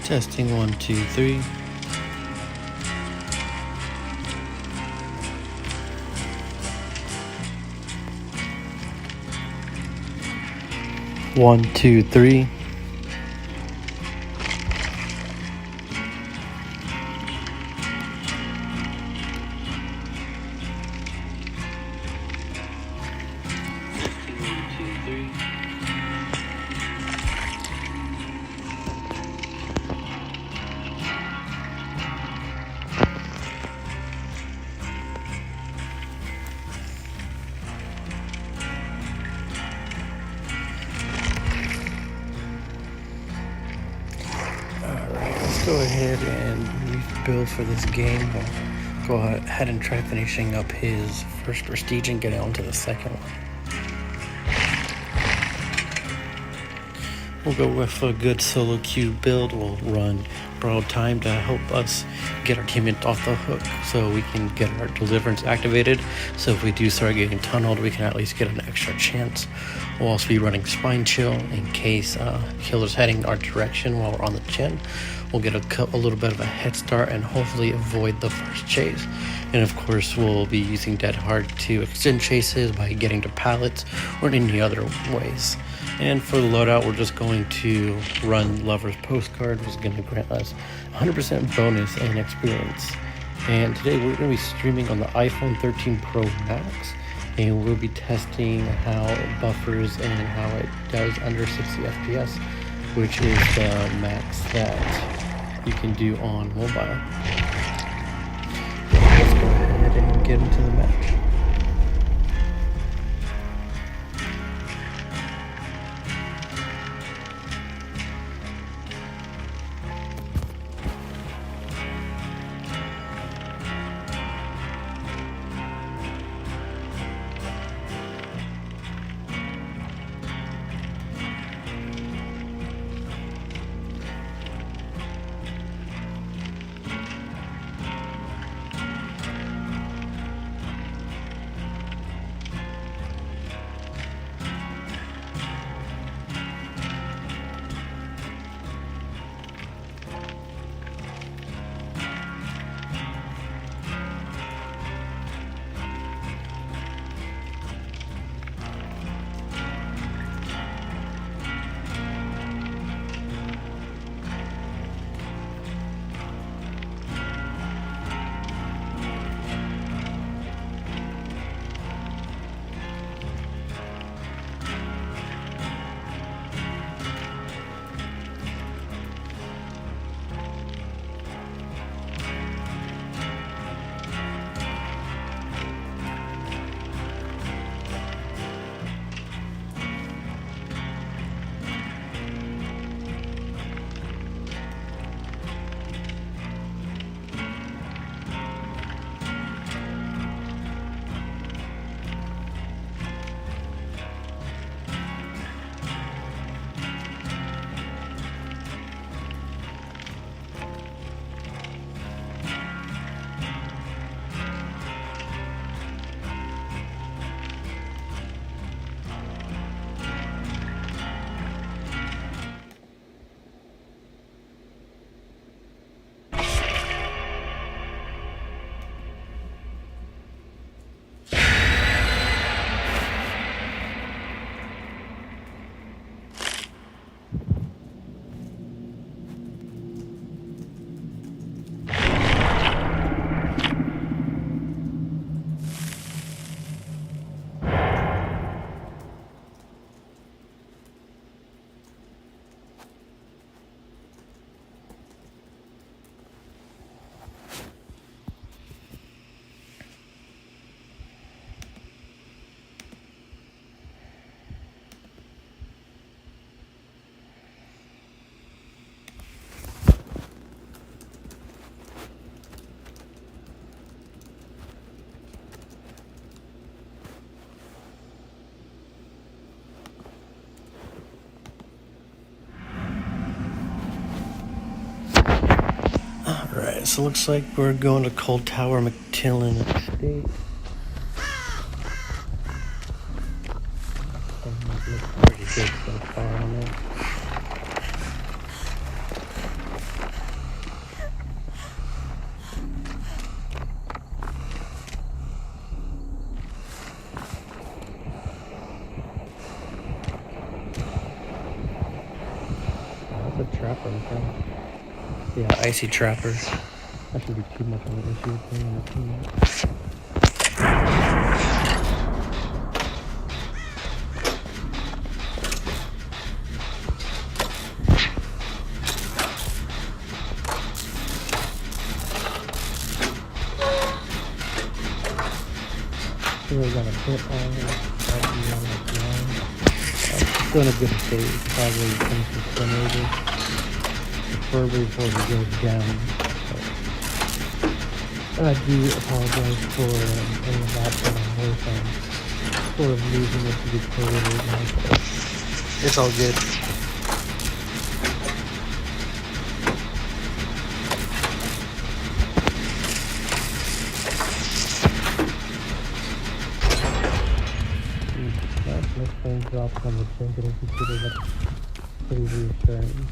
Testing 1, 2, 3. One, two, three. Let's go ahead and build for this game. We'll go ahead and try finishing up his first prestige and get on to the second one. We'll go with a good solo queue build. We'll run borrowed time to help us get our teammates off the hook so we can get our deliverance activated. So if we do start getting tunneled, we can at least get an extra chance. We'll also be running spine chill in case killer's heading our direction while we're on the chin. We'll get a little bit of a head start and hopefully avoid the first chase. And of course, we'll be using Dead Hard to extend chases by getting to pallets or in any other ways. And for the loadout, we're just going to run Lover's Postcard, which is going to grant us 100% bonus and experience. And today we're going to be streaming on the iPhone 13 Pro Max, and we'll be testing how it buffers and how it does under 60 FPS, which is the max that you can do on mobile. Let's go ahead and get into the match. Alright, so it looks like we're going to Cold Tower, McTillen Estate. Looks pretty good so far on it. trapper, okay? Yeah, icy trapper. That shouldn't be too much of an issue for me on the team. So we got a bit on it. Still in a good state. Probably finish the spin over. Preferably before he goes down. But I do apologize for any of that kind of voice. I'm sort of losing it to the COVID right now. So it's all good. My phone dropped on the thing, but I consider that pretty reassuring.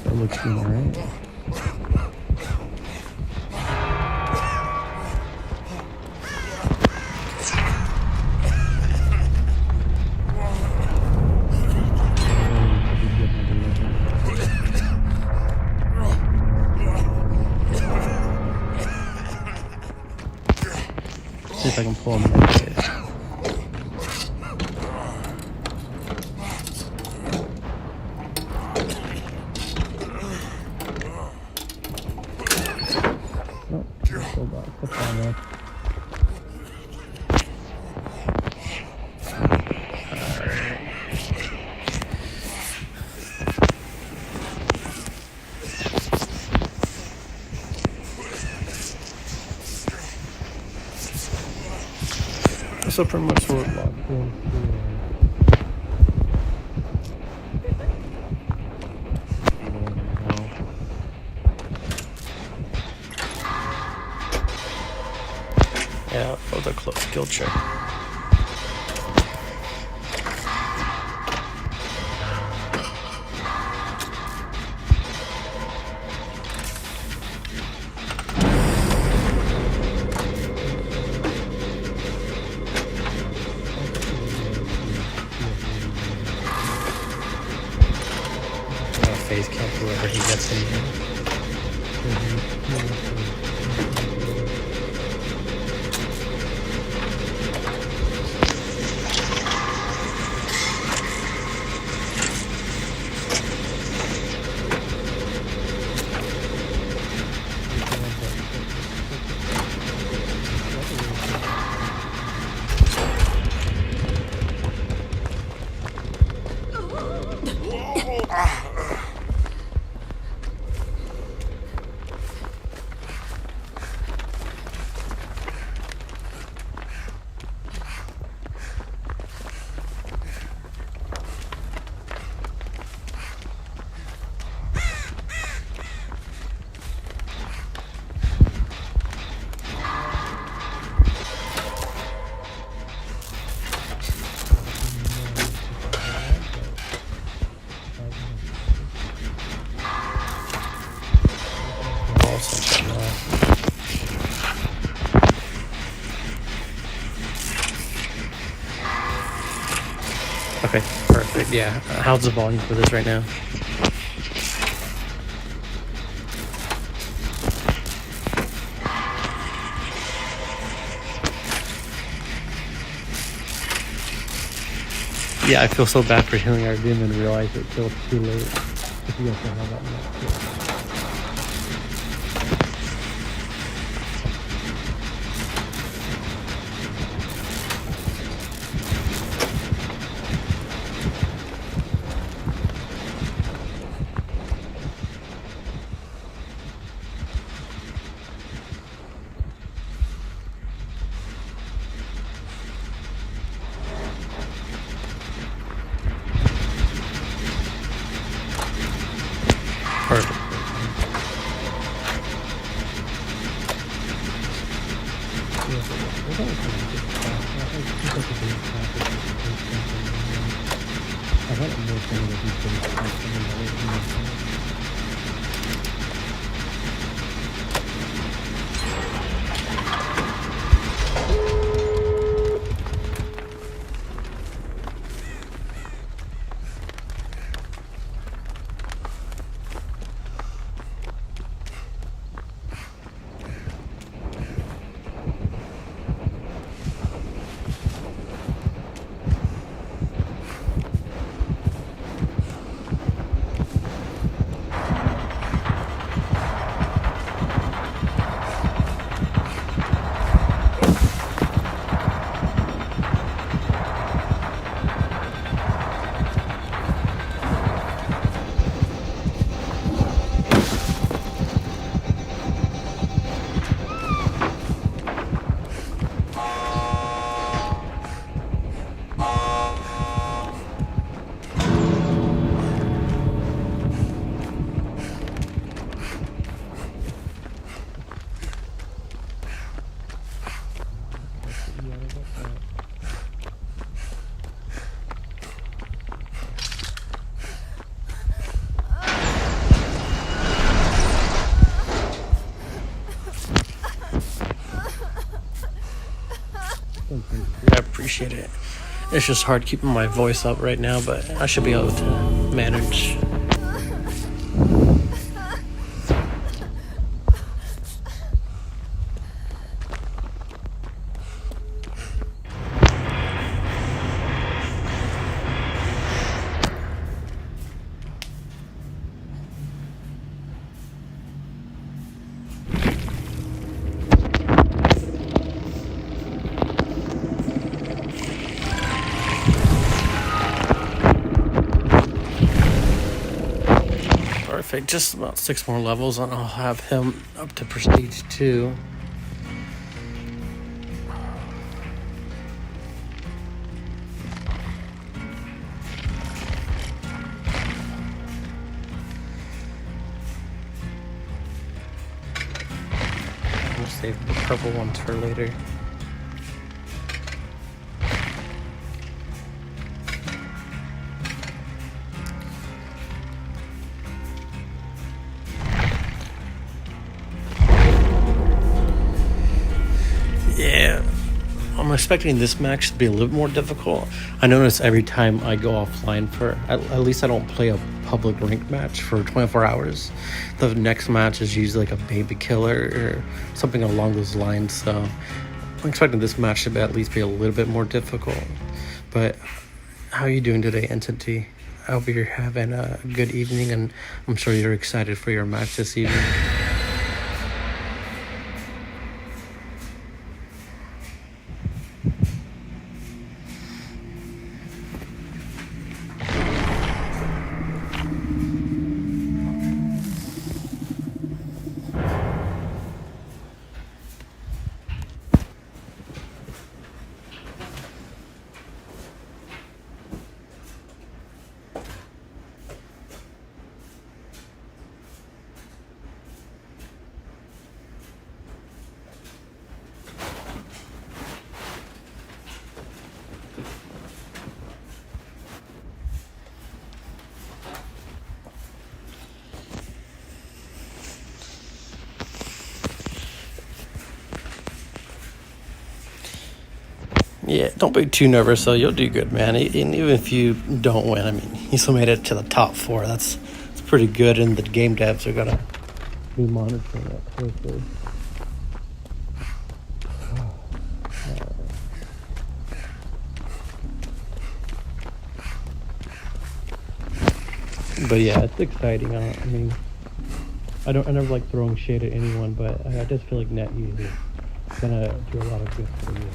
That looks alright. See if I can pull him in that case. Nope, still got a clip on there. So pretty much we're locked in. Yeah, that was a close skill check. Face count whoever he gets in here. Okay, perfect. Yeah. How's the volume for this right now? Yeah, I feel so bad for healing our doom and realize it's still too late. If you guys don't have that much. Perfect. I appreciate it. It's just hard keeping my voice up right now, but I should be able to manage. Perfect. Just about 6 more levels and I'll have him up to prestige 2. We'll save the purple ones for later. Yeah, I'm expecting this match to be a little more difficult. I notice every time I go offline for, at least I don't play a public ranked match for 24 hours. The next match is usually like a baby killer or something along those lines. So I'm expecting this match to at least be a little bit more difficult. But how are you doing today, Entity? I hope you're having a good evening, and I'm sure you're excited for your match this evening. Yeah, don't be too nervous, though. You'll do good, man. And even if you don't win, I mean, you still made it to the top 4. That's pretty good, and the game devs are gonna be monitoring that closely. But yeah, it's exciting. I mean, I never like throwing shade at anyone, but I just feel like NetEase is gonna do a lot of good for you.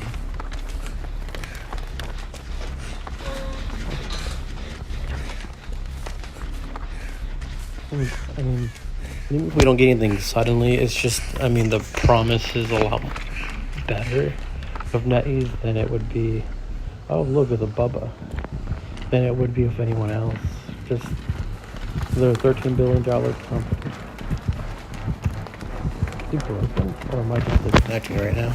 I mean, even if we don't get anything suddenly, it's just, I mean, the promise is a lot better of NetEase than it would be. Oh, look at the Bubba. Than it would be with anyone else. Just, they're a $13 billion company. Super open, or am I just disconnecting right now?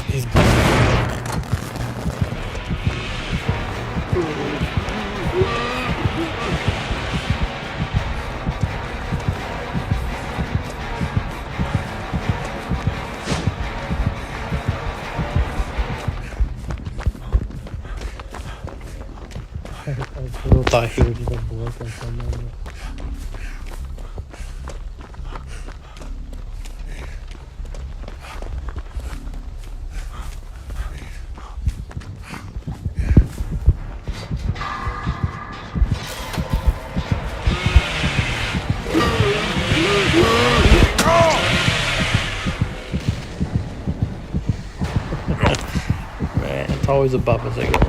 He's I thought he was just broken for a moment. Man, it's always above as I go.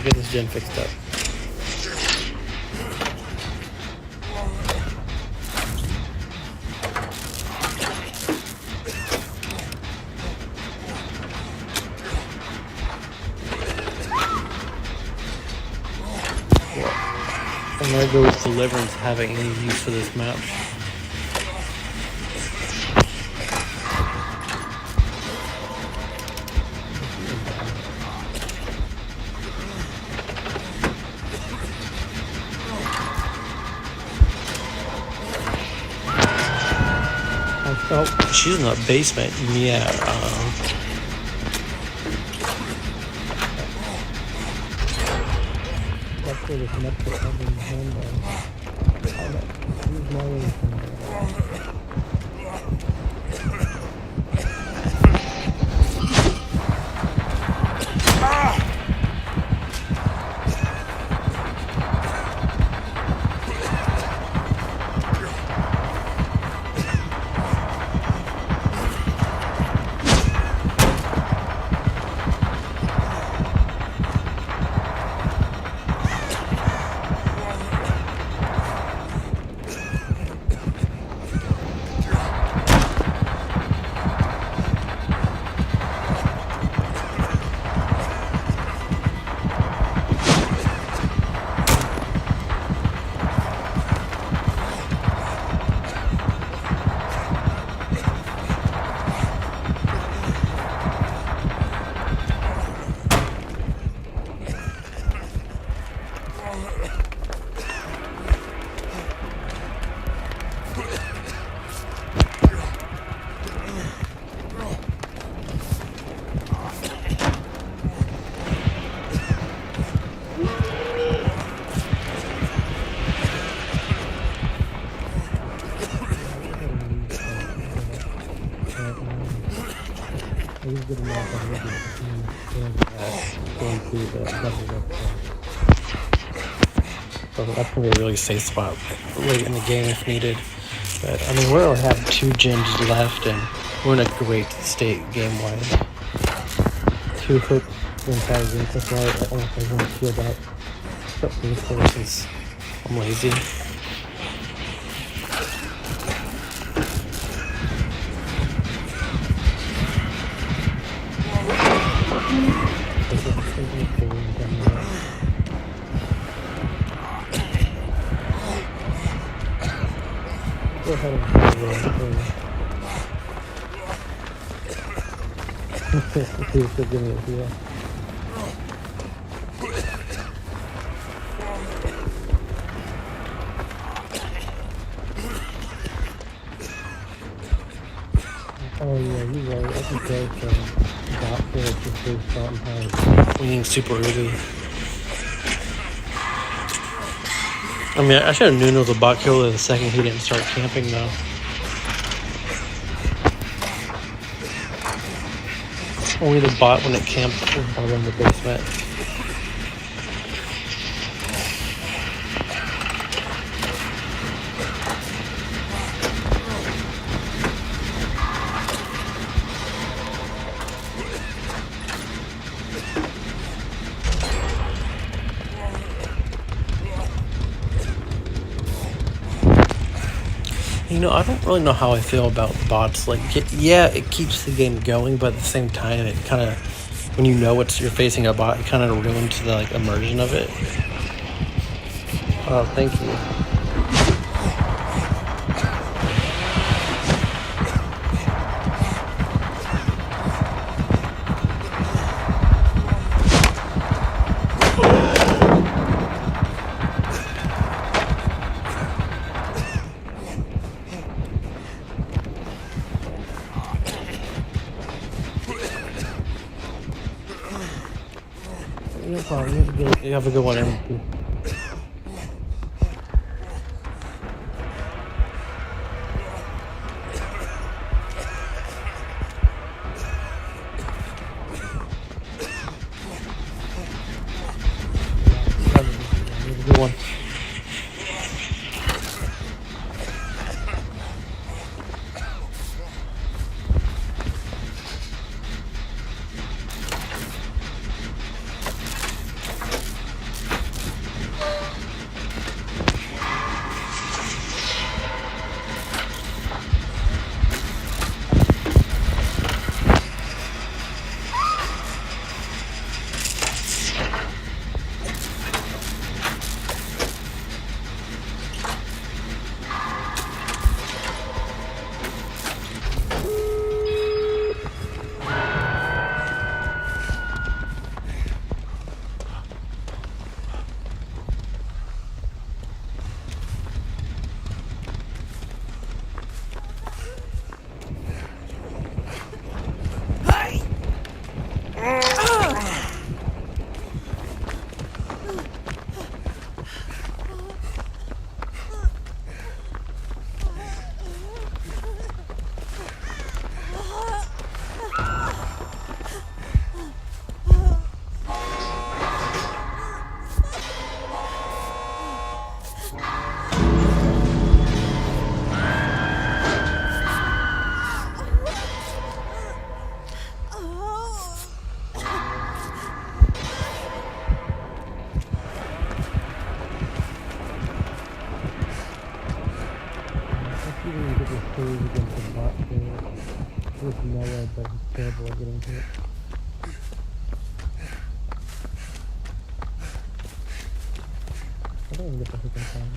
Get this gen fixed up. And there goes Deliverance having any use for this map. Oh, she's in the basement. Yeah. That's where this Netflix having the handball. Use more than was good enough. I was going through the double up. So that's gonna be a really safe spot late in the game if needed. But I mean, we only have 2 gyms left, and we're in a great state game-wise. 2 hooks the entire game so far. I don't know if everyone feel that. Except for this one since I'm lazy. Go ahead and give me a heal. Oh yeah, you're right. I can go from bot field to first shot and how swinging super early. I mean, I should have known it was a bot kill the second he didn't start camping though. Only the bot when it camped was in the basement. You know, I don't really know how I feel about bots. Like, yeah, it keeps the game going, but at the same time, it kind of, when you know you're facing a bot, it kind of ruins the like immersion of it. Oh, thank you. No problem. You have a good one, MVP. Have a good one. Against the bot with Noah, but he's terrible at getting hit. I don't even get the hook in time.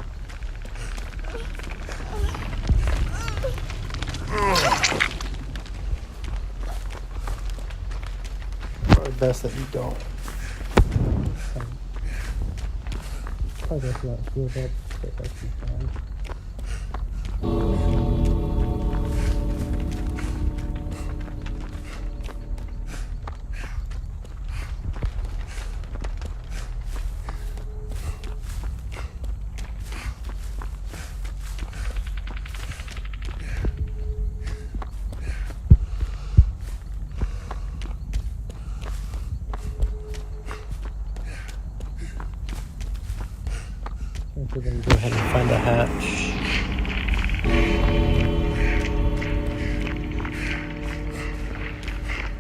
Probably best that you don't. Probably best not feel that, but that's fine. We're gonna go ahead and find the hatch.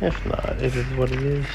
If not, it is what it is.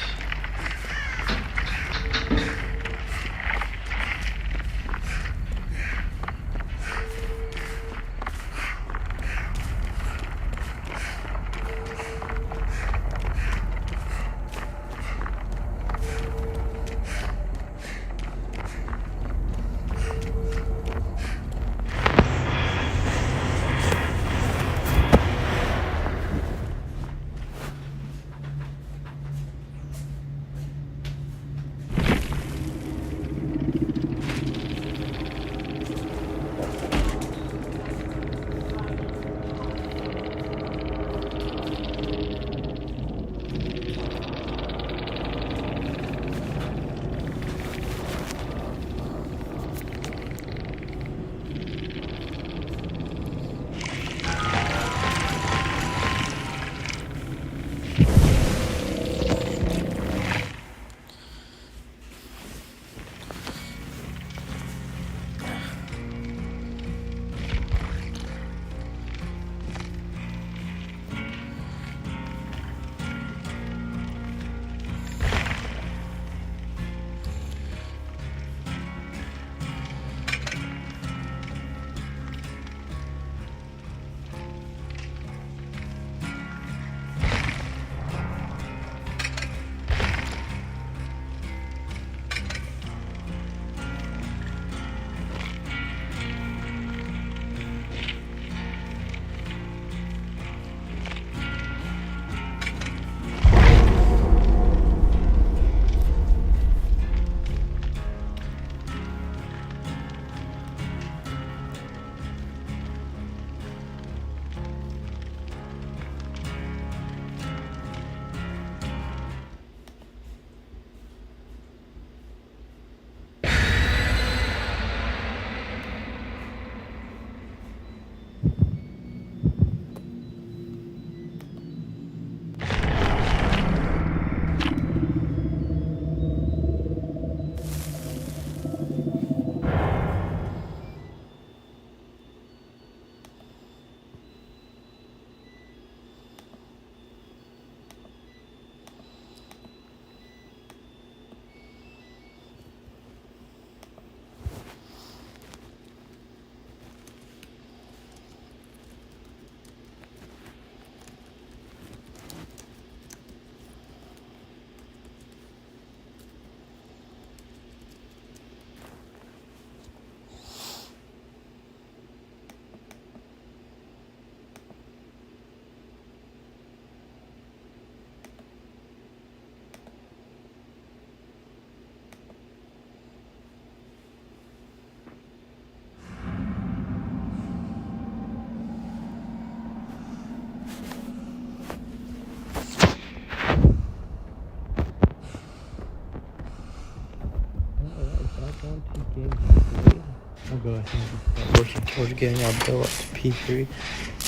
I'll go ahead and start working towards getting our bill up to P3.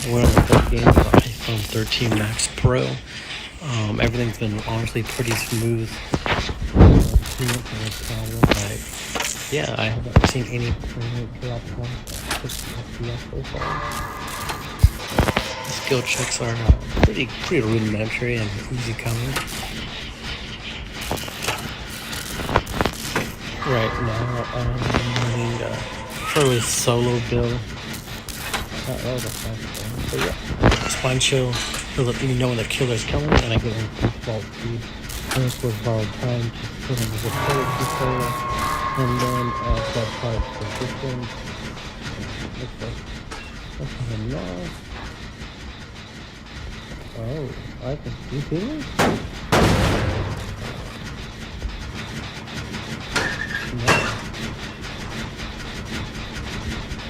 I went on the third game with our iPhone 13 Max Pro. Everything's been honestly pretty smooth. Yeah, I haven't seen any drops on FPS so far. The skill checks are pretty rudimentary and easy coming. Right now, I'm running a fairly solo build. That was a fast one. So yeah, Spine Chill will let me know when the killer's coming, and I get an default speed. And of course, borrowed time to put in the support controller, and then that part position. Looks like that's enough. Oh, I can see it.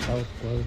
That was close.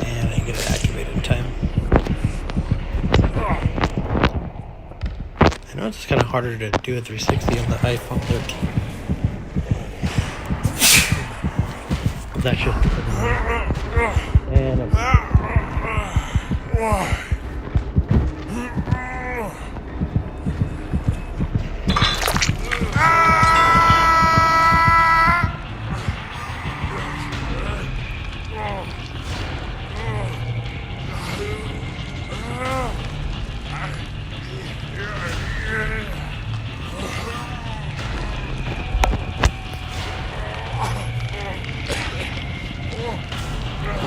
And I get it activated in time. I know it's kind of harder to do a 360 on the iPhone 13. That's just and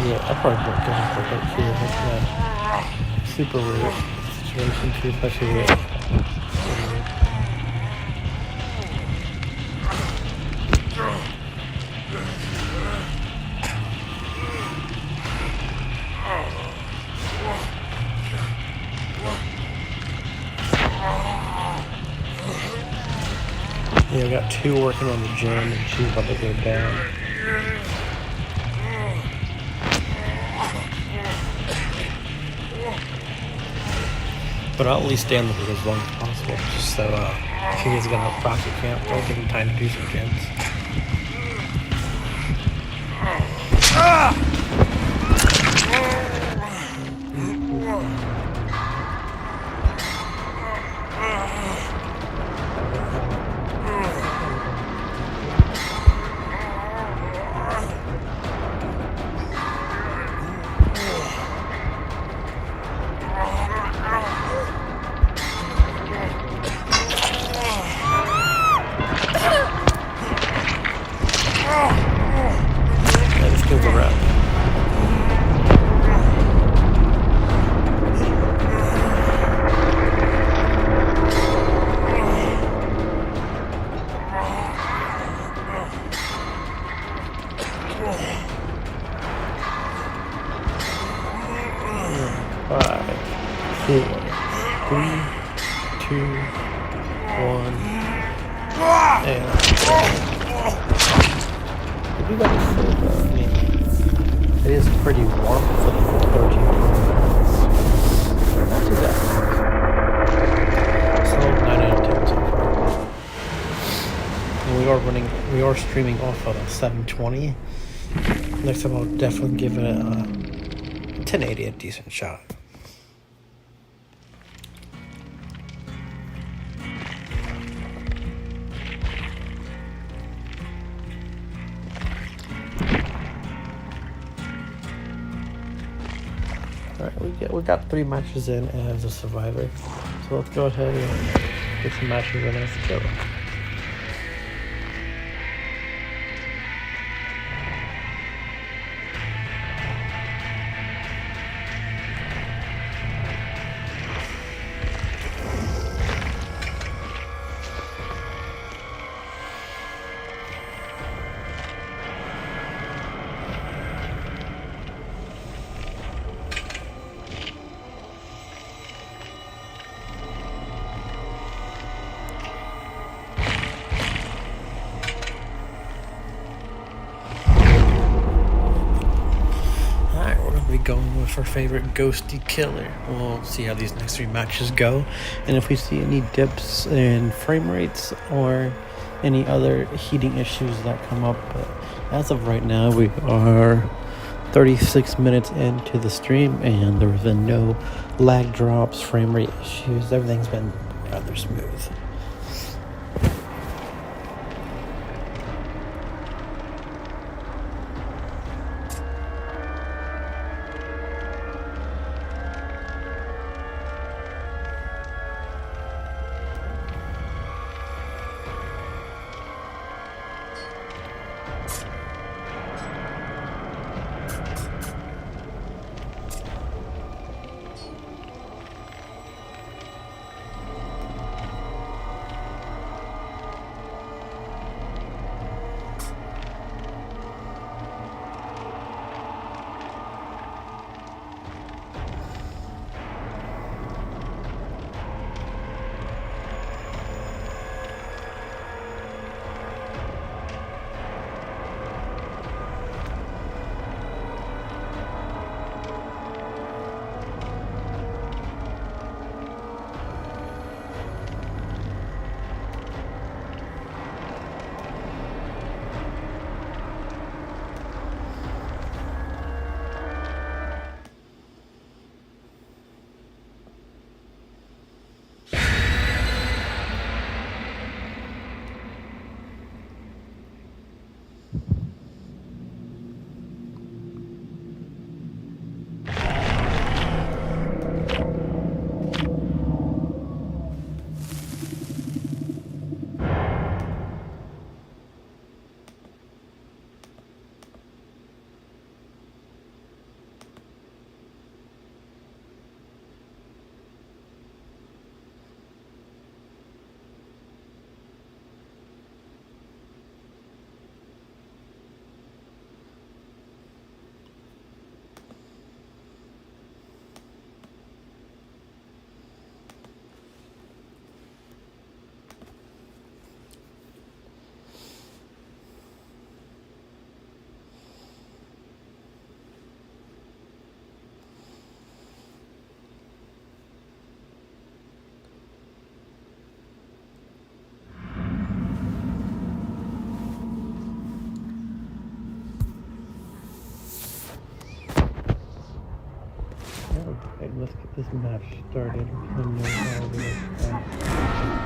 yeah, I probably won't go for that too. That's super weird situation too, especially with yeah, I got two working on the gym and she's about to go down. But I'll at least stay on the board as long as possible, just so if he is gonna have CrossFit camp, I'll give him time to do some gyms. Let's go around. Five, four, three, two, one, and you guys see I mean, it is pretty warm for the 13 minutes. Not too bad. So 9 out of 10 so far. And we are streaming off of a 720. Next time I'll definitely give it a 1080 a decent shot. Alright, we got 3 matches in as a survivor. So let's go ahead and get some matches in. Let's go. Going with our favorite ghosty killer. We'll see how these next 3 matches go, and if we see any dips in frame rates or any other heating issues that come up. But as of right now, we are 36 minutes into the stream, and there have been no lag drops, frame rate issues. Everything's been rather smooth. Okay, let's get this match started. I know how it is.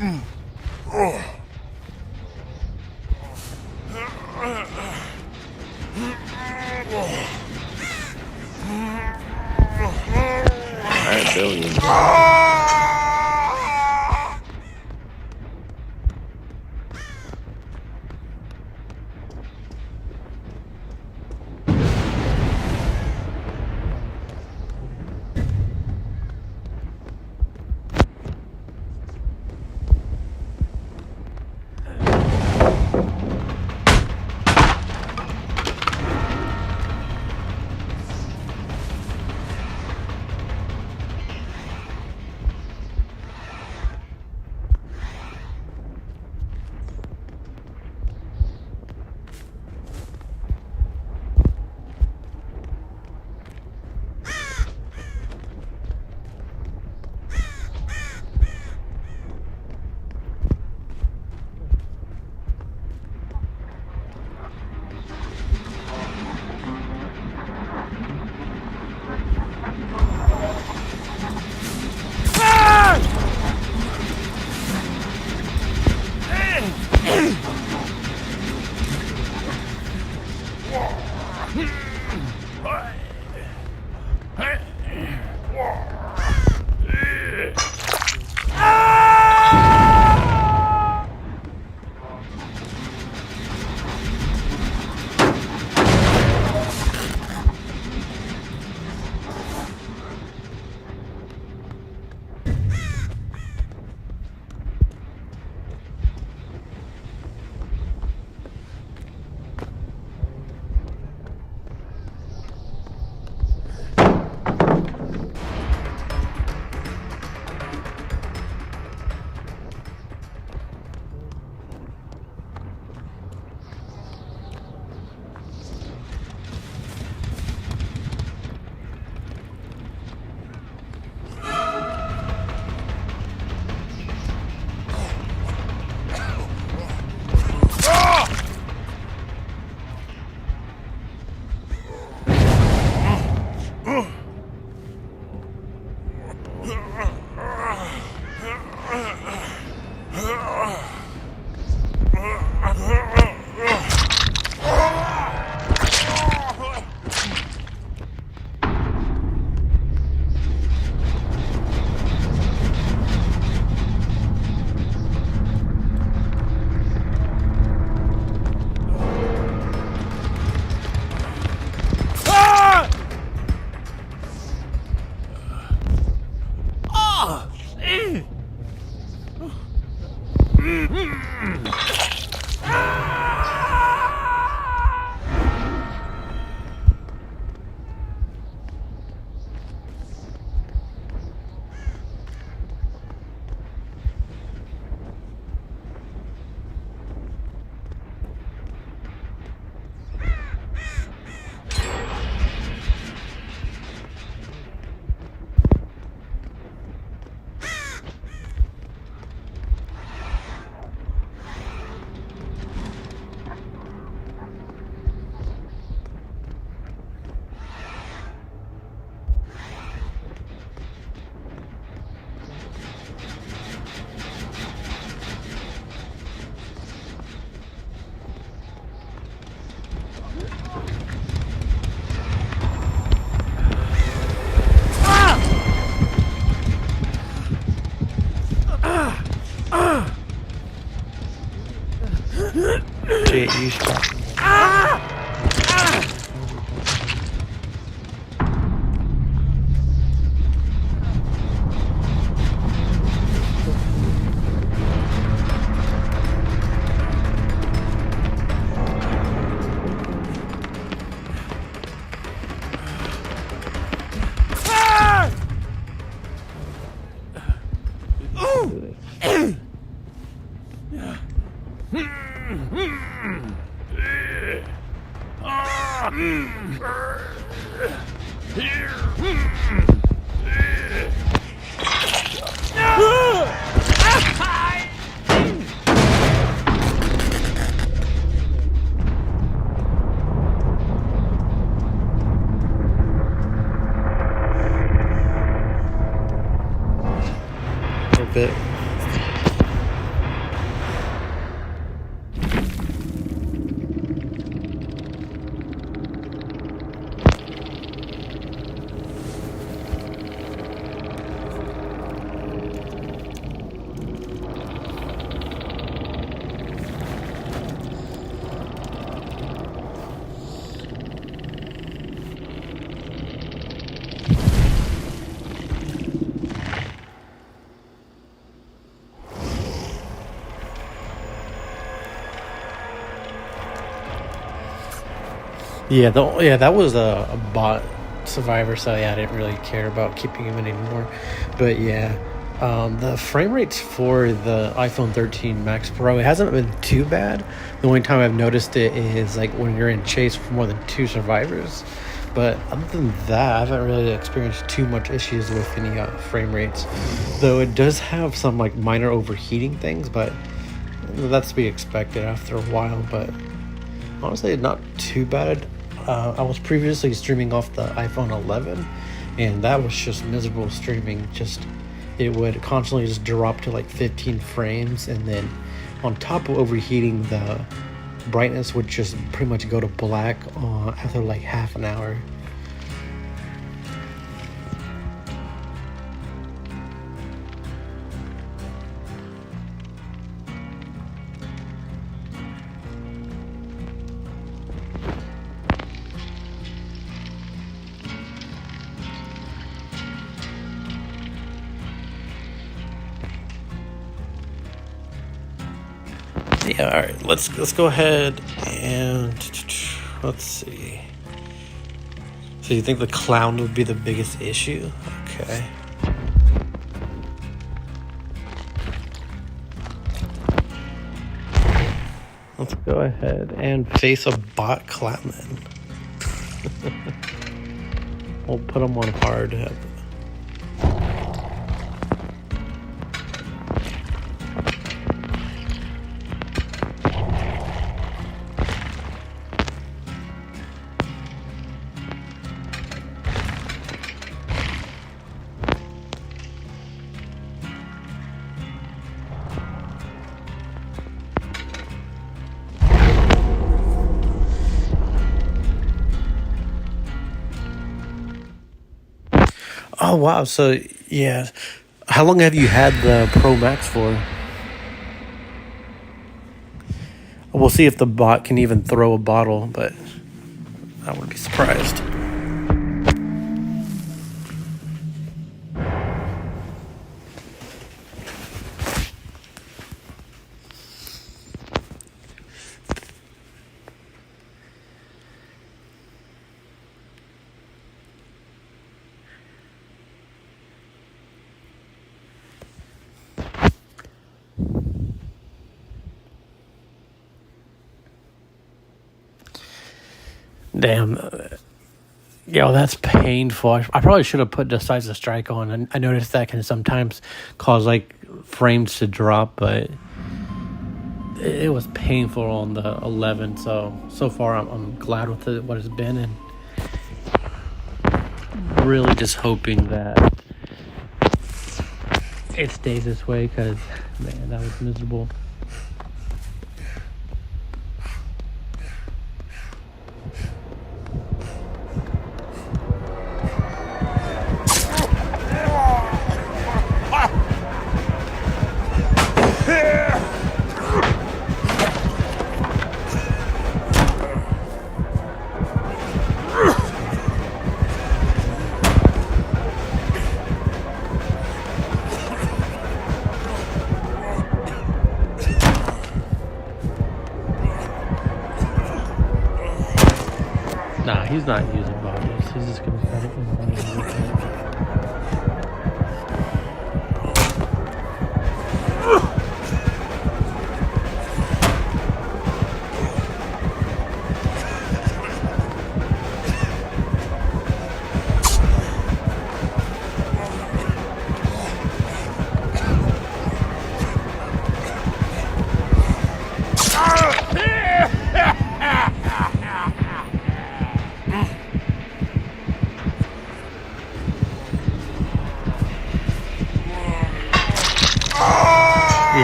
Alright, Billy. Shit, you stop. A bit. Yeah, that was a bot survivor, so yeah, I didn't really care about keeping him in anymore. But yeah, the frame rates for the iPhone 13 Max Pro, it hasn't been too bad. The only time I've noticed it is like when you're in chase for more than 2 survivors. But other than that, I haven't really experienced too much issues with any frame rates. Though it does have some like minor overheating things, but that's to be expected after a while. But honestly, not too bad. I was previously streaming off the iPhone 11, and that was just miserable streaming. Just it would constantly just drop to like 15 frames, and then on top of overheating, the brightness would just pretty much go to black after like half an hour. Yeah, all right. Let's go ahead and let's see. So you think the clown would be the biggest issue? Okay. Let's go ahead and face a bot clown then. We'll put him on hard. Oh wow! So yeah, how long have you had the Pro Max for? We'll see if the bot can even throw a bottle, but I wouldn't be surprised. Damn. Yo, that's painful. I probably should have put Decisive Strike on. And I noticed that can sometimes cause like frames to drop, but it was painful on the 11. So far, I'm glad with what it's been, and really just hoping that it stays this way, because man, that was miserable. Nah, he's not using bottles. He's just gonna cut it in one.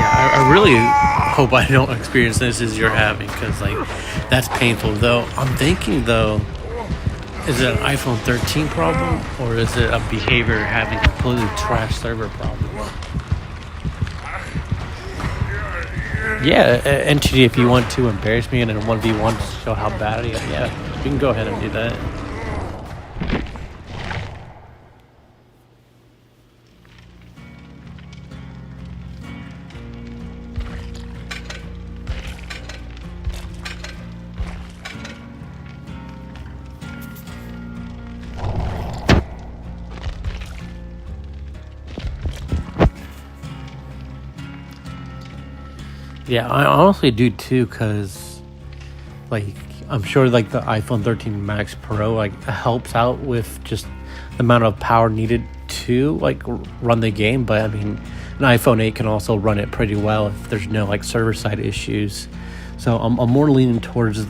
I really hope I don't experience this as you're having, because like that's painful. Though I'm thinking, though, is it an iPhone 13 problem, or is it a behavior having completely trashed server problem? Yeah, NTD, if you want to embarrass me in a 1v1 to show how bad I am, yeah, you can go ahead and do that. Yeah, I honestly do too, because like I'm sure like the iPhone 13 Max Pro like helps out with just the amount of power needed to like run the game. But I mean, an iPhone 8 can also run it pretty well if there's no like server side issues. So I'm more leaning towards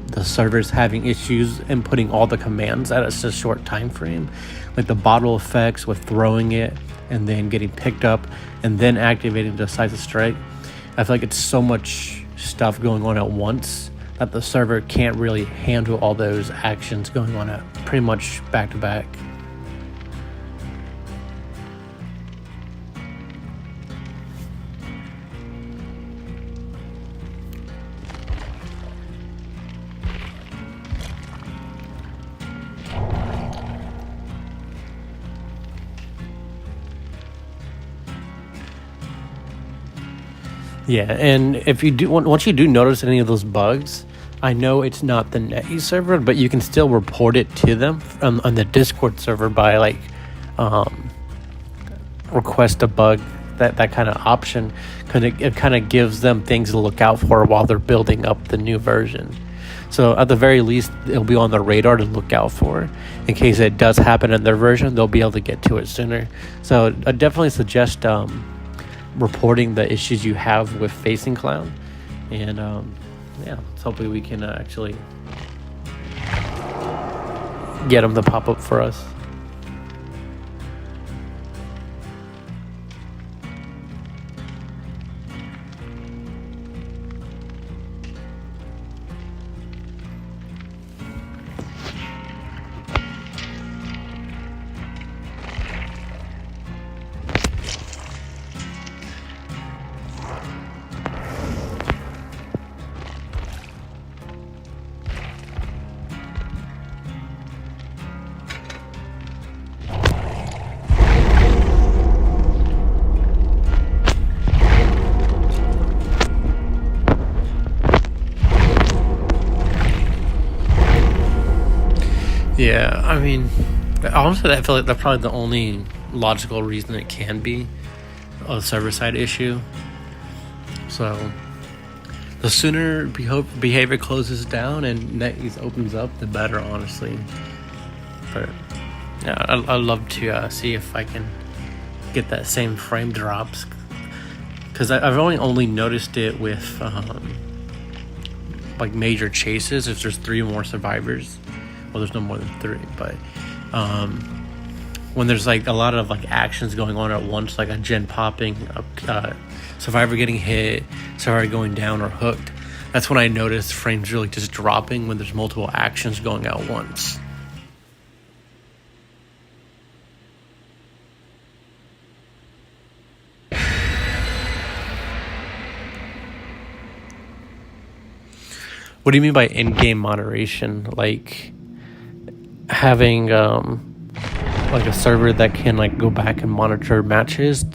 the servers having issues and putting all the commands at a short time frame, like the bottle effects with throwing it and then getting picked up and then activating the decisive strike. I feel like it's so much stuff going on at once that the server can't really handle all those actions going on at pretty much back to back. Yeah, and if you do, once you do notice any of those bugs, I know it's not the NetEase server, but you can still report it to them on the Discord server by like request a bug, that kind of option, because it kind of gives them things to look out for while they're building up the new version. So at the very least, it'll be on the radar to look out for. In case it does happen in their version, they'll be able to get to it sooner. So I definitely suggest reporting the issues you have with Facing Clown, and yeah, let's hopefully we can actually get them to pop up for us. Yeah, I mean, honestly, I feel like that's probably the only logical reason it can be a server-side issue. So, the sooner behavior closes down and NetEase opens up, the better, honestly. But, yeah, I'd love to see if I can get that same frame drops. Because I've only noticed it with, like, major chases, if there's 3 more survivors. Well, there's no more than 3, but when there's like a lot of like actions going on at once, like a gen popping, survivor getting hit, survivor going down or hooked, that's when I notice frames really just dropping when there's multiple actions going at once. What do you mean by in-game moderation? Like having like a server that can like go back and monitor matches?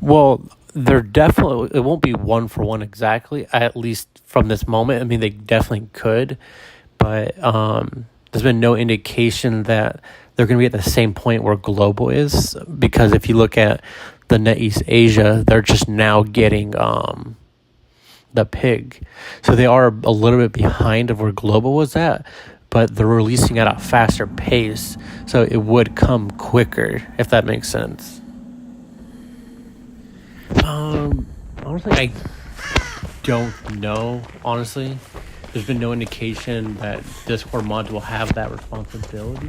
Well, they're definitely, it won't be 1-for-1 exactly, at least from this moment. I mean, they definitely could, but there's been no indication that they're going to be at the same point where global is, because if you look at the NetEase Asia, they're just now getting the pig. So they are a little bit behind of where global was at, but they're releasing at a faster pace, so it would come quicker, if that makes sense. Honestly, I don't know, honestly. There's been no indication that Discord mods will have that responsibility.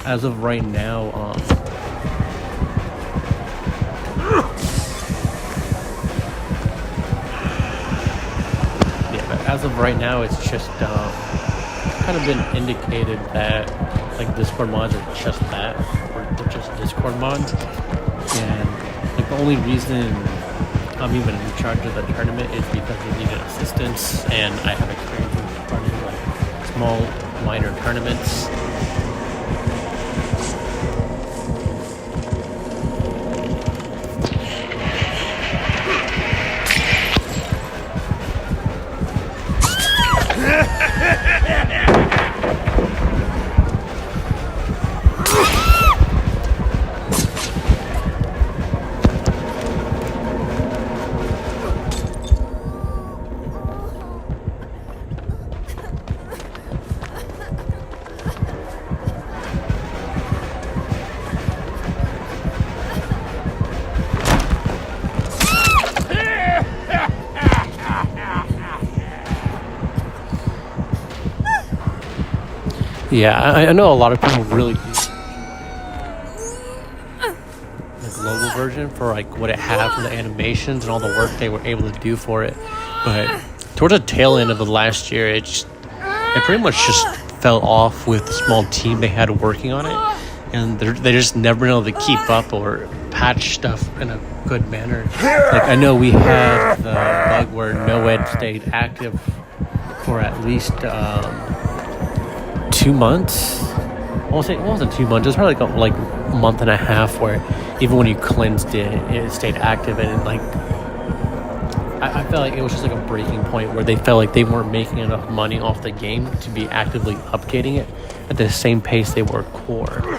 As of right now, yeah, but as of right now, it's just kind of been indicated that like Discord mods are just that, or they're just Discord mods. And like the only reason I'm even in charge of the tournament is because they needed assistance, and I have experience with running like small, minor tournaments. Yeah, I know a lot of people really do the global version for like what it had for the animations and all the work they were able to do for it. But towards the tail end of the last year, it pretty much just fell off with the small team they had working on it, and they just never been able to keep up or patch stuff in a good manner. Like I know we had the bug where NoEd stayed active for at least 2 months. I'll say it wasn't 2 months. It was probably like a month and a half where even when you cleansed it, it stayed active. And like I felt like it was just like a breaking point where they felt like they weren't making enough money off the game to be actively updating it at the same pace they were core.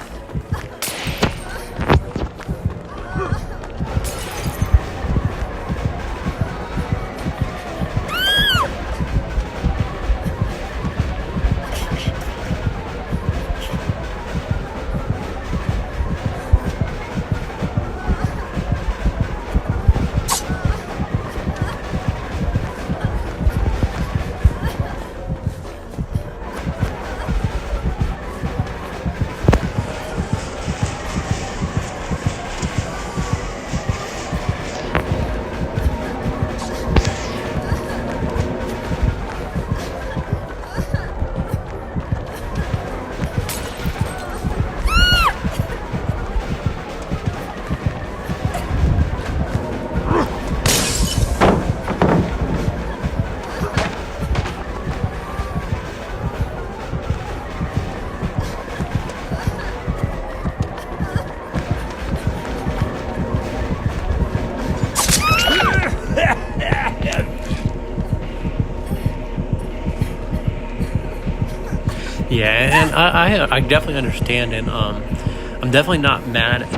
Yeah, and I definitely understand, and I'm definitely not mad at the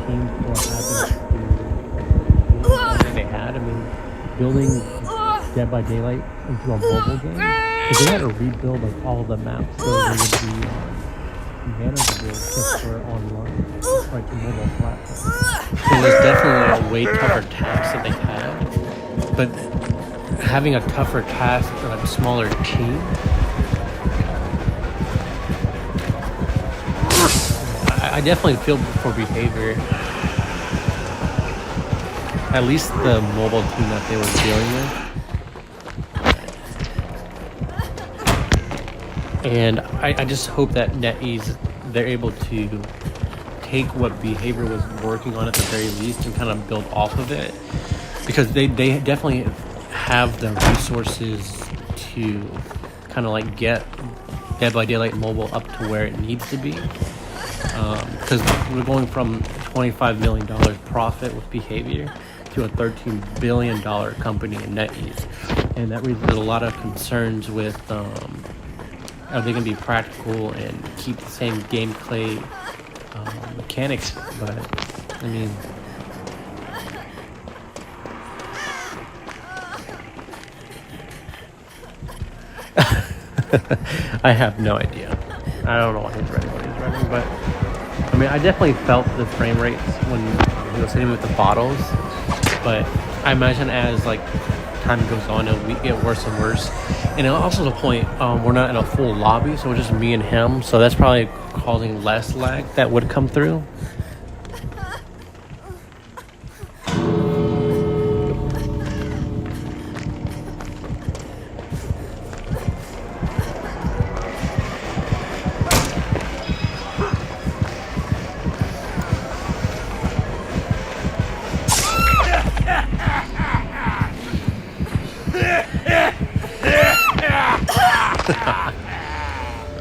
team for having to they had. I mean, building Dead by Daylight into a mobile game, because they had to rebuild like all of the maps so they would be manageable just for online, like the mobile platform. So it was definitely a way tougher task that they had, but having a tougher task for like a smaller team, I definitely feel for behavior. At least the mobile team that they were dealing with. And I just hope that NetEase, they're able to take what behavior was working on at the very least and kind of build off of it. Because they definitely have the resources to kind of like get Dead by Daylight mobile up to where it needs to be, because we're going from $25 million profit with behavior to a $13 billion company in NetEase, and that raises a lot of concerns with are they going to be practical and keep the same gameplay mechanics. But I mean, I have no idea. I don't know what he's running, but I mean, I definitely felt the frame rates when he was hitting with the bottles, but I imagine as like time goes on, it'll get worse and worse. And also the point, we're not in a full lobby, so it's just me and him, so that's probably causing less lag that would come through.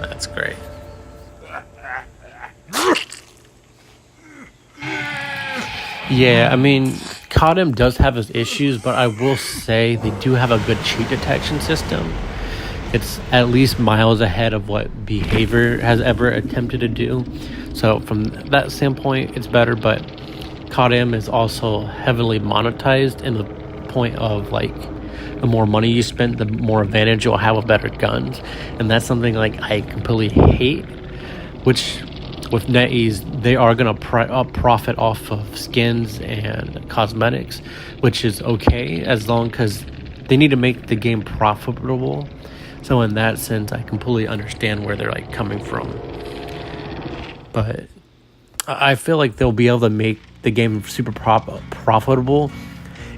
That's great. Yeah, I mean, CODM does have its issues, but I will say they do have a good cheat detection system. It's at least miles ahead of what Behavior has ever attempted to do. So from that standpoint, it's better, but CODM is also heavily monetized in the point of like, the more money you spend, the more advantage you'll have with better guns. And that's something like I completely hate, which with NetEase, they are going to profit off of skins and cosmetics, which is okay as long as they need to make the game profitable. So in that sense, I completely understand where they're like coming from. But I feel like they'll be able to make the game super profitable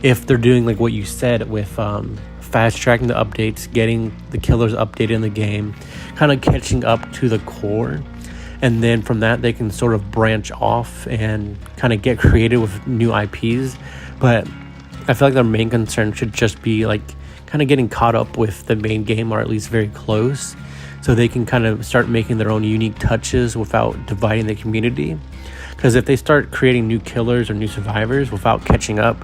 if they're doing like what you said with fast tracking the updates, getting the killers updated in the game, kind of catching up to the core. And then from that, they can sort of branch off and kind of get creative with new IPs. But I feel like their main concern should just be like kind of getting caught up with the main game, or at least very close, so they can kind of start making their own unique touches without dividing the community. Because if they start creating new killers or new survivors without catching up,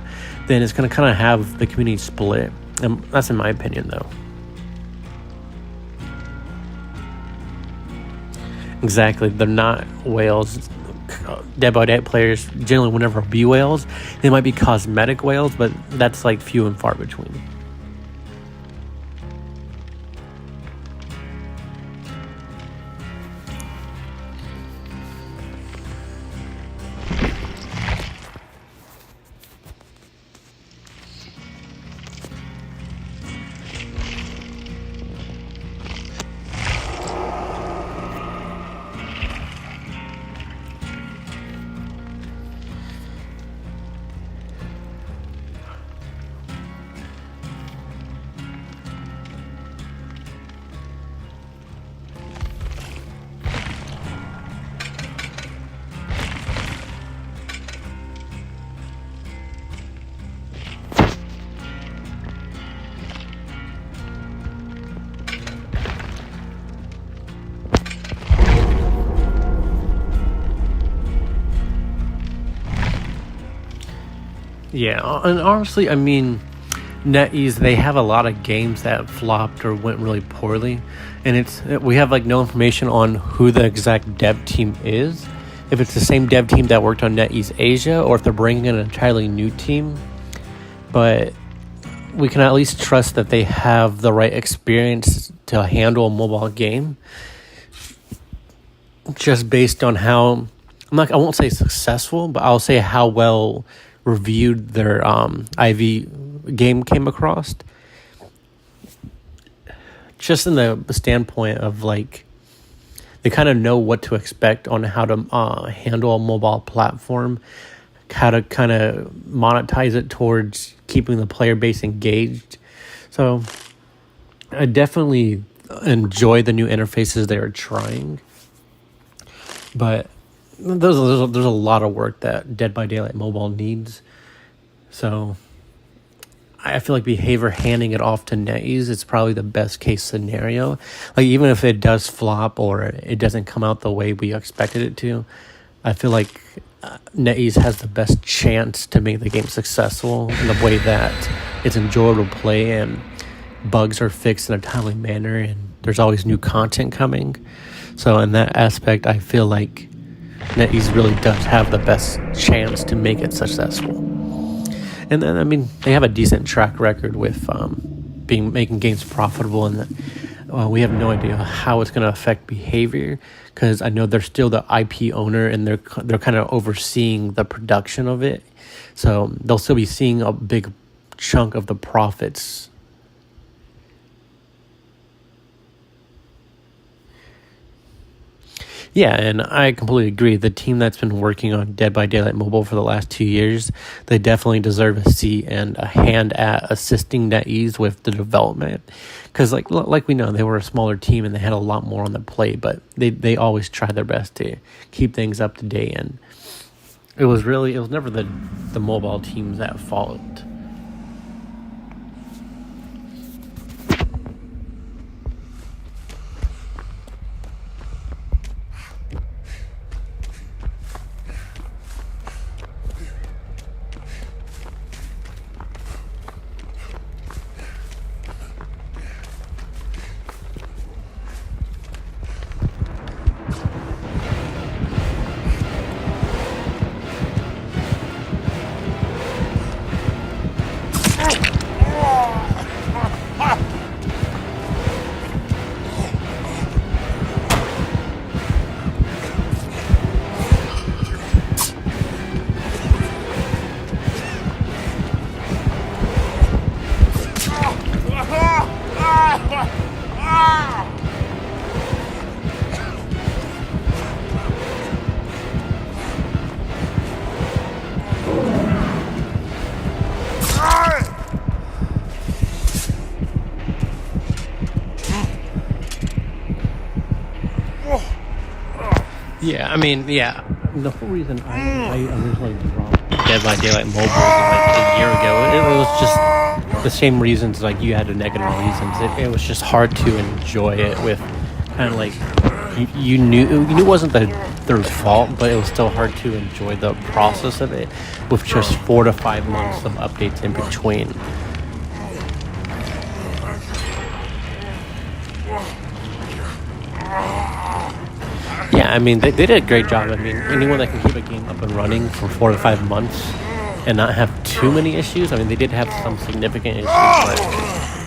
then it's going to kind of have the community split. And that's in my opinion, though. Exactly. They're not whales. Dead by Daylight players generally will never be whales. They might be cosmetic whales, but that's like few and far between. Yeah, and honestly, I mean, NetEase, they have a lot of games that flopped or went really poorly, and we have like no information on who the exact dev team is, if it's the same dev team that worked on NetEase Asia, or if they're bringing in an entirely new team. But we can at least trust that they have the right experience to handle a mobile game, just based on how I won't say successful, but I'll say how well reviewed their IV game came across. Just in the standpoint of like, they kind of know what to expect on how to handle a mobile platform, how to kind of monetize it towards keeping the player base engaged. So I definitely enjoy the new interfaces they are trying, but there's a lot of work that Dead by Daylight Mobile needs. So I feel like Behavior handing it off to NetEase is probably the best case scenario. Like, even if it does flop or it doesn't come out the way we expected it to, I feel like NetEase has the best chance to make the game successful in the way that it's enjoyable to play and bugs are fixed in a timely manner and there's always new content coming. So in that aspect, I feel like NetEase really does have the best chance to make it successful. And then, I mean, they have a decent track record with making games profitable, and we have no idea how it's going to affect Behavior, because I know they're still the IP owner and they're kind of overseeing the production of it, so they'll still be seeing a big chunk of the profits. Yeah, and I completely agree. The team that's been working on Dead by Daylight Mobile for the last 2 years, they definitely deserve a seat and a hand at assisting NetEase with the development. Because like we know, they were a smaller team and they had a lot more on their plate, but they always try their best to keep things up to date. And it was never the mobile teams at fault. Yeah, I mean, yeah. The whole reason I originally dropped Dead by Daylight Mobile like a year ago, it was just the same reasons. Like you had the negative reasons. It was just hard to enjoy it with kind of like you knew it wasn't their fault, but it was still hard to enjoy the process of it with just 4 to 5 months of updates in between. Yeah, I mean, they did a great job. I mean, anyone that can keep a game up and running for 4 to 5 months and not have too many issues. I mean, they did have some significant issues, but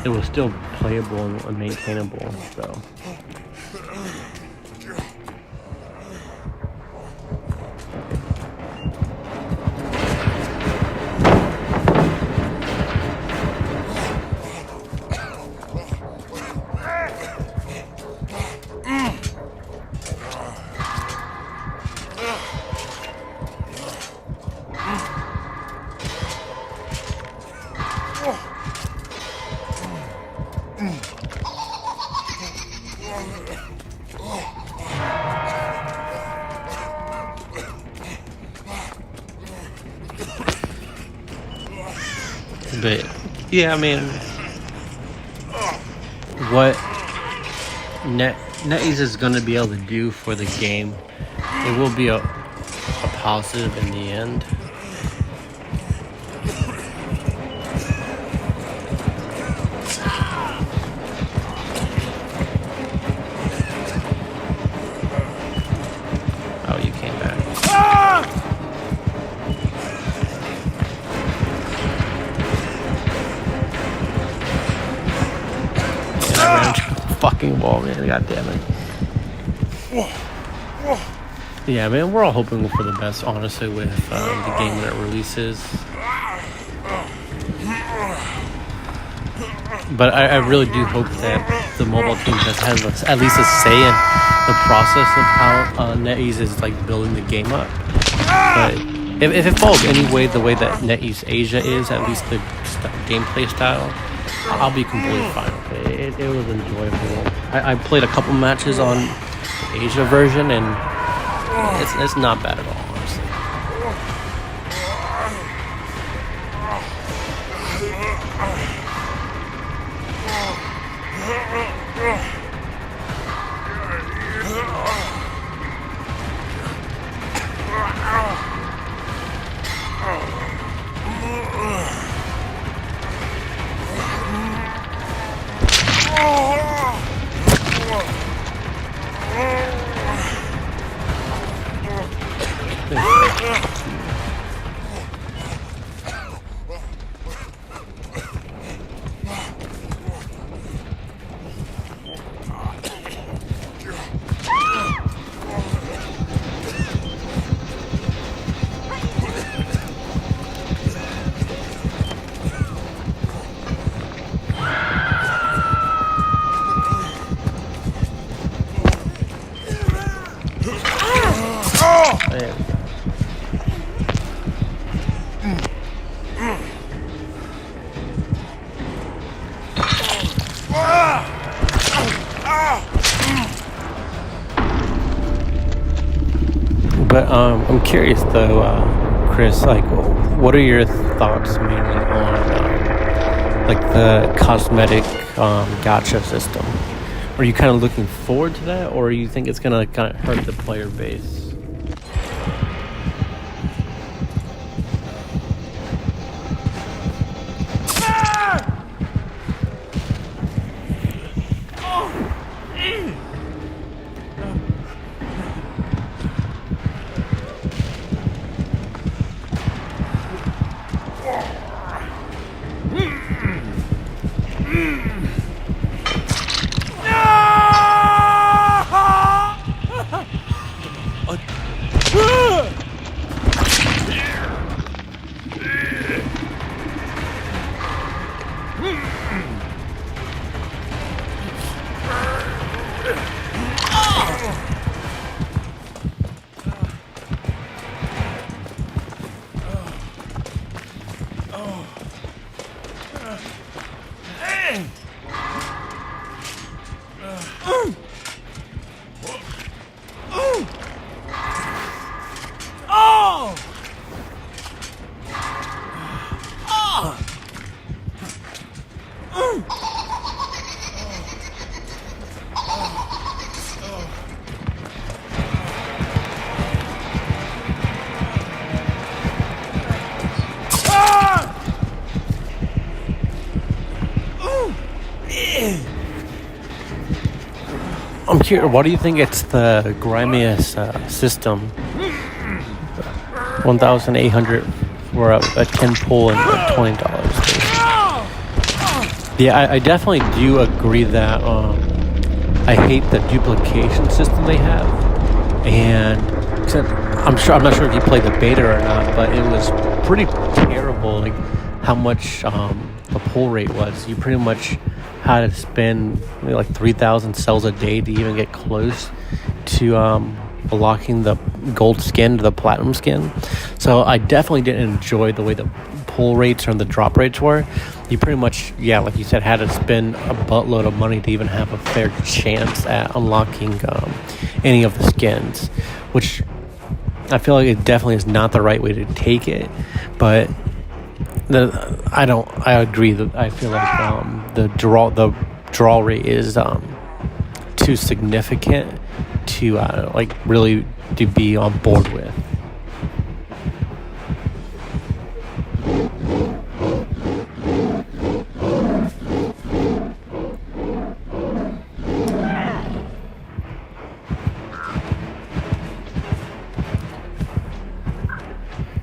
it was still playable and maintainable. So. But yeah, I mean, what NetEase is going to be able to do for the game, it will be a positive in the end. Oh, you came back. Fucking wall, man. God damn it. Yeah, man, we're all hoping for the best, honestly, with the game when it releases. But I really do hope that the mobile team has at least a say in the process of how NetEase is like building the game up. But if it falls any way the way that NetEase Asia is, at least the gameplay style, I'll be completely fine with it. It was enjoyable. I played a couple matches on the Asia version, and it's not bad at all, honestly. There we go. But I'm curious though, Chris, like, what are your thoughts mainly on like the cosmetic gacha system? Are you kind of looking forward to that, or you think it's gonna kind of hurt the player base? I'm curious, what do you think it's the grimiest system? 1,800 for a 10 pull and $20. Yeah, I definitely do agree that I hate the duplication system they have, and I'm not sure if you played the beta or not, but it was pretty terrible. Like how much the pull rate was. You pretty much had to spend maybe like 3,000 cells a day to even get close to unlocking the gold skin to the platinum skin. So I definitely didn't enjoy the way the pull rates or the drop rates were. You pretty much, like you said, had to spend a buttload of money to even have a fair chance at unlocking any of the skins, which I feel like it definitely is not the right way to take it. But I agree that I feel like the draw rate is too significant to really to be on board with.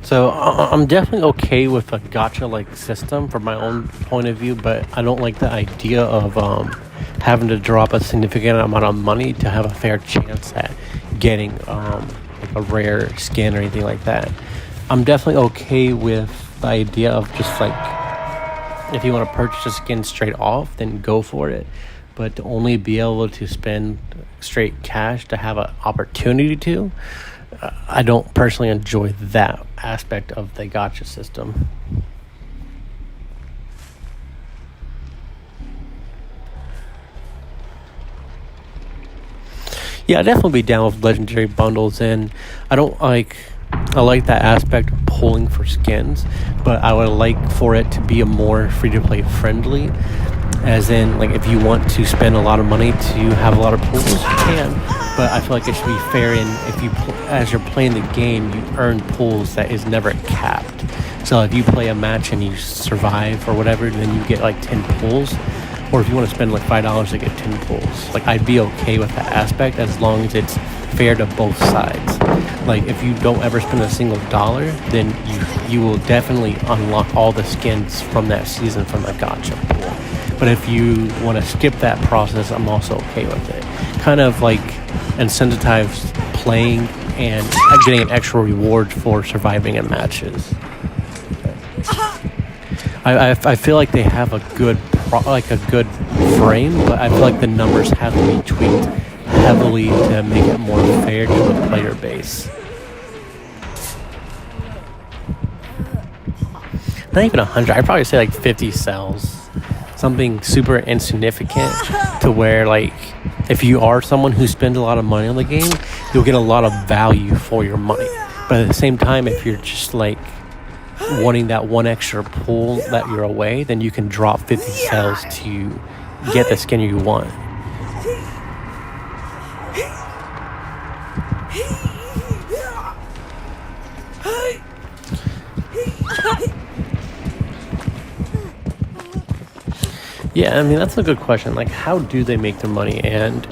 So I'm definitely okay with a gacha-like system from my own point of view, but I don't like the idea of having to drop a significant amount of money to have a fair chance at getting like a rare skin or anything like that. I'm definitely okay with the idea of just like, if you want to purchase a skin straight off, then go for it. But to only be able to spend straight cash to have an opportunity to, I don't personally enjoy that aspect of the gacha system. Yeah, I'd definitely be down with legendary bundles, and I like that aspect of pulling for skins, but I would like for it to be a more free-to-play friendly, as in, like, if you want to spend a lot of money to have a lot of pulls, you can, but I feel like it should be fair in if you, as you're playing the game, you earn pulls that is never capped. So if you play a match and you survive or whatever, then you get like 10 pulls, or if you want to spend like $5 to get 10 pulls, like, I'd be okay with that aspect as long as it's fair to both sides. Like, if you don't ever spend a single dollar, then you will definitely unlock all the skins from that season from the gacha pool. But if you want to skip that process, I'm also okay with it. Kind of like incentivize playing and getting an extra reward for surviving in matches. I feel like they have a good frame, but I feel like the numbers have to be tweaked heavily to make it more fair to the player base. Not even 100. I'd probably say like 50 cells. Something super insignificant to where, like, if you are someone who spends a lot of money on the game, you'll get a lot of value for your money. But at the same time, if you're just like wanting that one extra pull that you're away, then you can drop 50 cells to get the skin you want. Yeah, I mean, that's a good question. Like, how do they make their money? And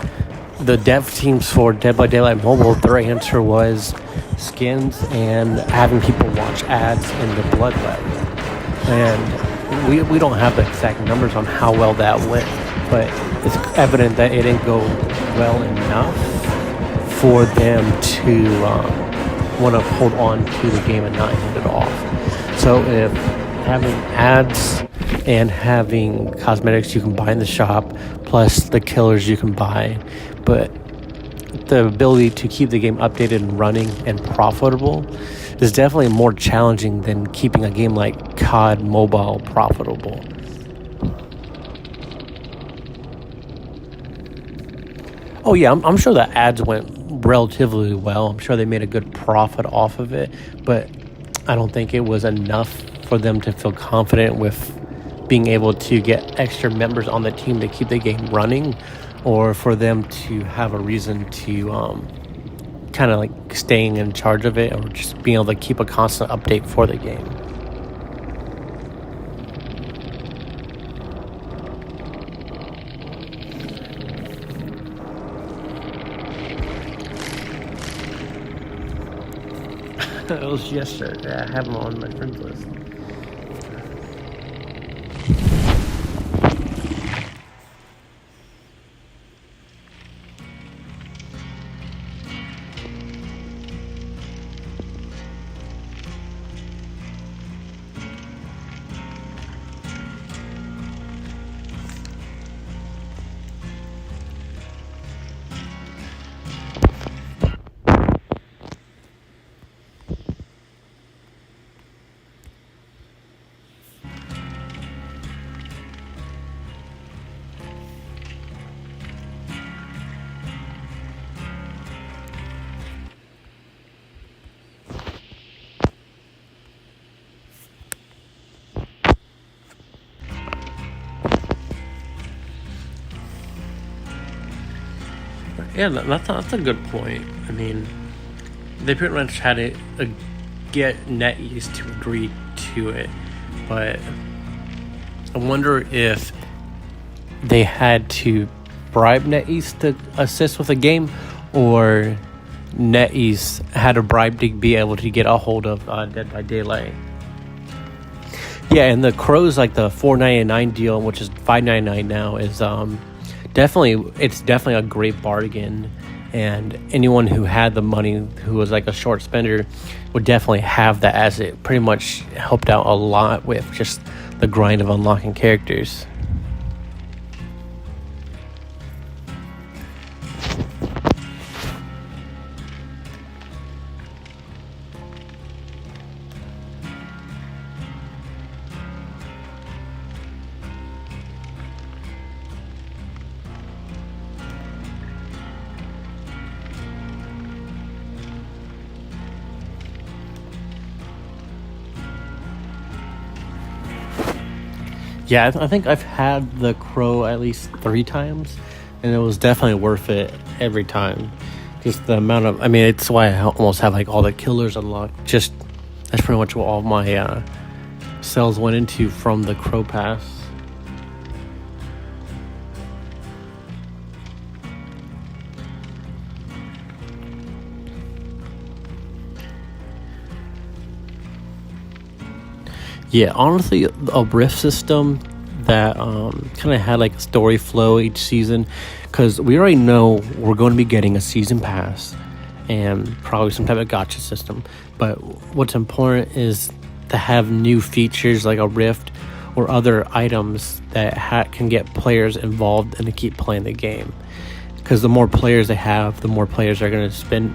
the dev teams for Dead by Daylight Mobile, their answer was skins and having people watch ads in the Blood Web. And we don't have the exact numbers on how well that went, but it's evident that it didn't go well enough for them to want to hold on to the game and not hand it off. So if having ads and having cosmetics you can buy in the shop, plus the killers you can buy, but the ability to keep the game updated and running and profitable is definitely more challenging than keeping a game like COD Mobile profitable. Oh yeah, I'm sure the ads went relatively well. I'm sure they made a good profit off of it, but I don't think it was enough for them to feel confident with being able to get extra members on the team to keep the game running, or for them to have a reason to kind of like staying in charge of it, or just being able to keep a constant update for the game. It was yesterday. I have them on my friends list. Yeah, that's a good point. I mean, they pretty much had to get NetEase to agree to it, but I wonder if they had to bribe NetEase to assist with the game, or NetEase had a bribe to be able to get a hold of Dead by Daylight. Yeah, and the Crow's like the $4.99 deal, which is $5.99 now, is definitely a great bargain, and anyone who had the money, who was like a short spender, would definitely have that, as it pretty much helped out a lot with just the grind of unlocking characters. Yeah, I think I've had the Crow at least 3 times, and it was definitely worth it every time. Just the amount of, I mean, it's why I almost have like all the killers unlocked. Just, that's pretty much what all my cells went into from the Crow Pass. Yeah, honestly, a rift system that kind of had like a story flow each season, because we already know we're going to be getting a season pass and probably some type of gacha system. But what's important is to have new features like a rift or other items that can get players involved and to keep playing the game. Because the more players they have, the more players are going to spend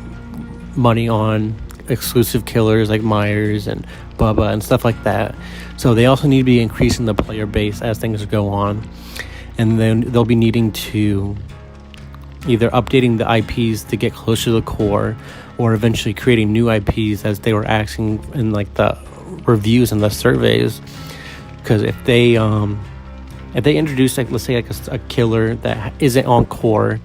money on exclusive killers like Myers and Bubba and stuff like that. So they also need to be increasing the player base as things go on, and then they'll be needing to either updating the IPs to get closer to the core, or eventually creating new IPs, as they were asking in like the reviews and the surveys. Because if they introduce, like, let's say like a killer that isn't on core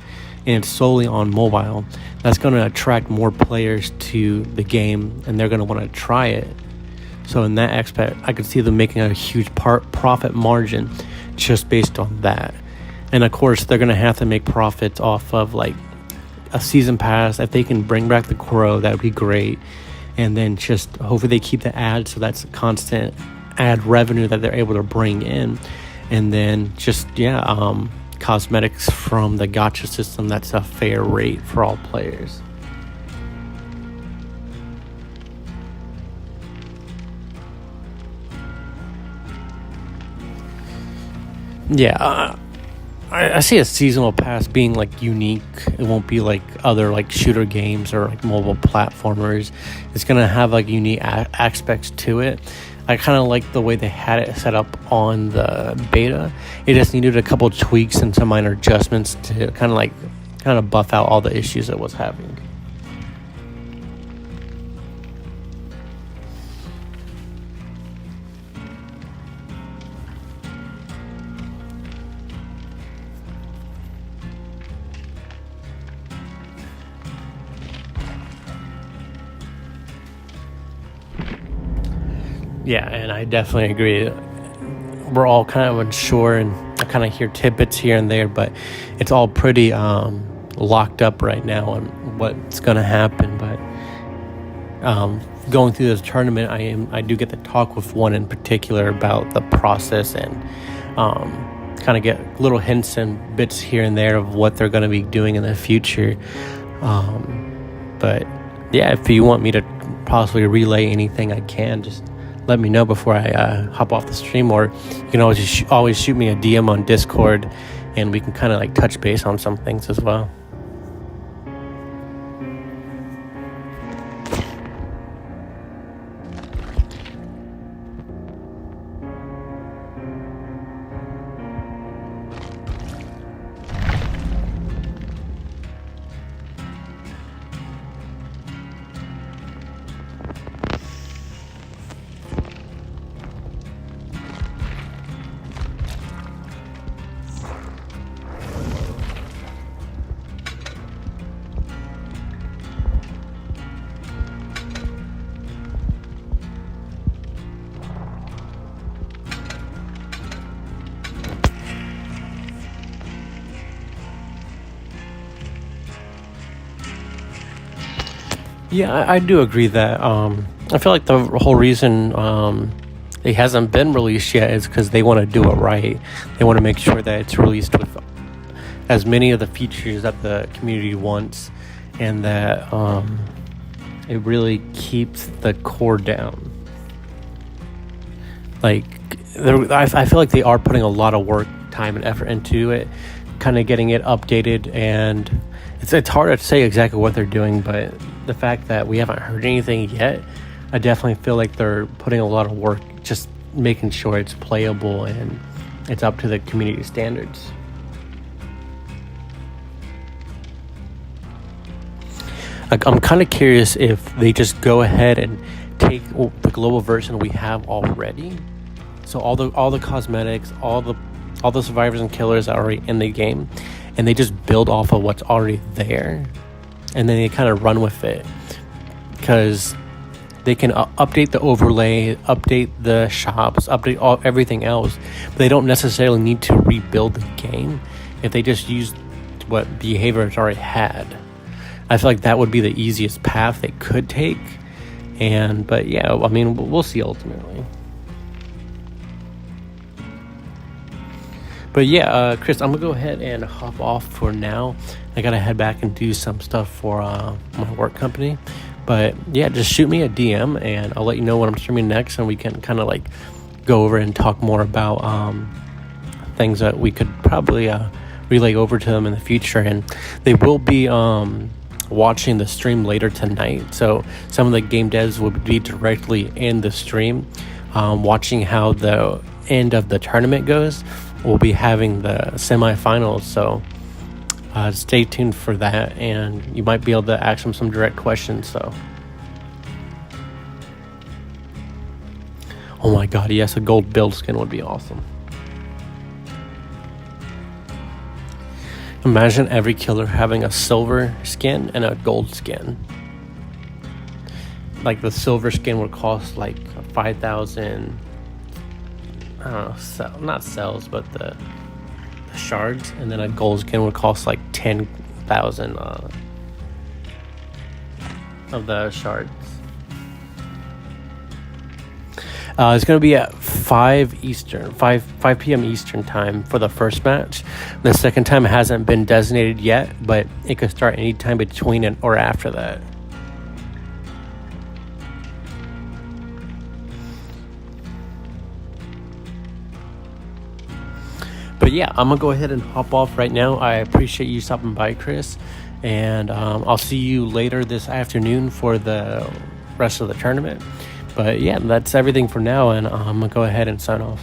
and it's solely on mobile, that's going to attract more players to the game, and they're going to want to try it. So in that aspect, I could see them making a huge profit margin just based on that. And of course, they're going to have to make profits off of like a season pass. If they can bring back the Crow, that would be great. And then just hopefully they keep the ads, so that's constant ad revenue that they're able to bring in. And then just, cosmetics from the gacha system that's a fair rate for all players. Yeah, I see a seasonal pass being like unique. It won't be like other like shooter games or like mobile platformers. It's gonna have like unique aspects to it. I kind of like the way they had it set up on the beta. It just needed a couple tweaks and some minor adjustments to kind of like kind of buff out all the issues it was having. Yeah, and I definitely agree. We're all kind of unsure, and I kind of hear tidbits here and there, but it's all pretty locked up right now on what's going to happen. But going through this tournament, I do get to talk with one in particular about the process, and kind of get little hints and bits here and there of what they're going to be doing in the future. But yeah, if you want me to possibly relay anything, I can. Just let me know before I hop off the stream, or you can always shoot me a DM on Discord, and we can kind of like touch base on some things as well. Yeah, I do agree that I feel like the whole reason it hasn't been released yet is because they want to do it right. They want to make sure that it's released with as many of the features that the community wants, and that it really keeps the core down. Like, I feel like they are putting a lot of work, time, and effort into it, kind of getting it updated, and it's hard to say exactly what they're doing, but the fact that we haven't heard anything yet, I definitely feel like they're putting a lot of work just making sure it's playable and it's up to the community standards. I'm kind of curious if they just go ahead and take the global version we have already, so all the cosmetics, all the survivors and killers are already in the game, and they just build off of what's already there, and then they kind of run with it, because they can update the overlay, update the shops, update everything else, but they don't necessarily need to rebuild the game if they just use what behavior it's already had. I feel like that would be the easiest path they could take, but yeah, I mean, we'll see ultimately. But yeah, Chris, I'm gonna go ahead and hop off for now. I gotta head back and do some stuff for my work company. But yeah, just shoot me a DM and I'll let you know when I'm streaming next, and we can kind of like go over and talk more about things that we could probably relay over to them in the future. And they will be watching the stream later tonight, so some of the game devs will be directly in the stream, watching how the end of the tournament goes. We'll be having the semifinals, so stay tuned for that, and you might be able to ask them some direct questions. So, oh my god, yes, a gold build skin would be awesome. Imagine every killer having a silver skin and a gold skin. Like, the silver skin would cost like 5,000. I don't know, not cells, but the shards, and then a gold skin would cost like 10,000 of the shards. It's going to be at 5 p.m. Eastern time for the first match. The second time hasn't been designated yet, but it could start any time between and or after that. But yeah, I'm going to go ahead and hop off right now. I appreciate you stopping by, Chris. And I'll see you later this afternoon for the rest of the tournament. But yeah, that's everything for now. And I'm going to go ahead and sign off.